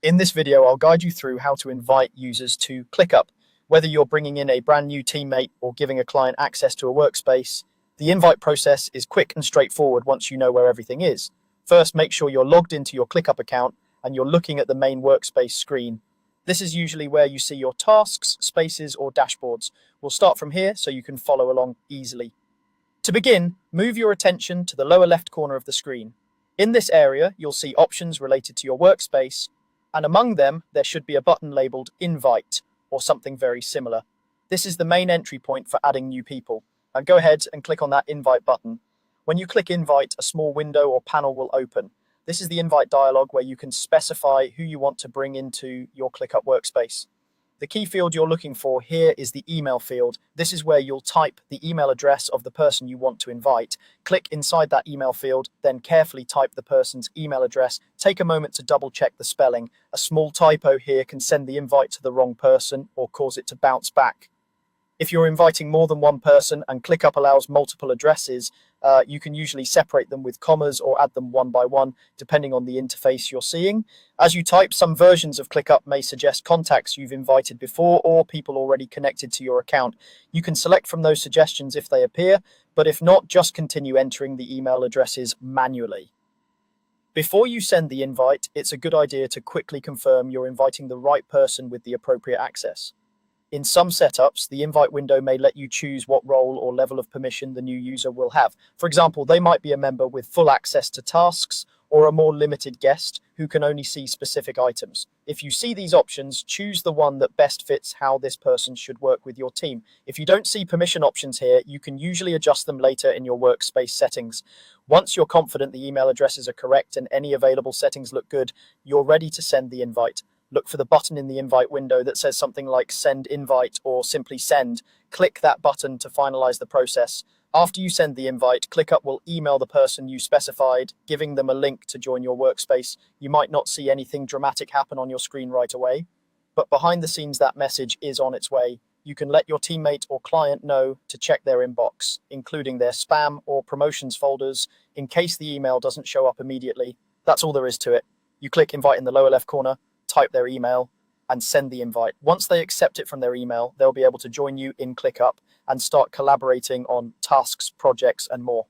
In this video, I'll guide you through how to invite users to ClickUp. Whether you're bringing in a brand new teammate or giving a client access to a workspace, the invite process is quick and straightforward once you know where everything is. First, make sure you're logged into your ClickUp account and you're looking at the main workspace screen. This is usually where you see your tasks, spaces, or dashboards. We'll start from here so you can follow along easily. To begin, move your attention to the lower left corner of the screen. In this area, you'll see options related to your workspace, and among them, there should be a button labeled Invite or something very similar. This is the main entry point for adding new people. And go ahead and click on that Invite button. When you click Invite, a small window or panel will open. This is the invite dialog where you can specify who you want to bring into your ClickUp workspace. The key field you're looking for here is the email field. This is where you'll type the email address of the person you want to invite. Click inside that email field, then carefully type the person's email address. Take a moment to double check the spelling. A small typo here can send the invite to the wrong person or cause it to bounce back. If you're inviting more than one person and ClickUp allows multiple addresses, you can usually separate them with commas or add them one by one, depending on the interface you're seeing. As you type, some versions of ClickUp may suggest contacts you've invited before or people already connected to your account. You can select from those suggestions if they appear, but if not, just continue entering the email addresses manually. Before you send the invite, it's a good idea to quickly confirm you're inviting the right person with the appropriate access. In some setups, the invite window may let you choose what role or level of permission the new user will have. For example, they might be a member with full access to tasks or a more limited guest who can only see specific items. If you see these options, choose the one that best fits how this person should work with your team. If you don't see permission options here, you can usually adjust them later in your workspace settings. Once you're confident the email addresses are correct and any available settings look good, you're ready to send the invite. Look for the button in the invite window that says something like Send Invite or simply Send. Click that button to finalize the process. After you send the invite, ClickUp will email the person you specified, giving them a link to join your workspace. You might not see anything dramatic happen on your screen right away, but behind the scenes that message is on its way. You can let your teammate or client know to check their inbox, including their spam or promotions folders, in case the email doesn't show up immediately. That's all there is to it. You click Invite in the lower left corner, type their email, and send the invite. Once they accept it from their email, they'll be able to join you in ClickUp and start collaborating on tasks, projects, and more.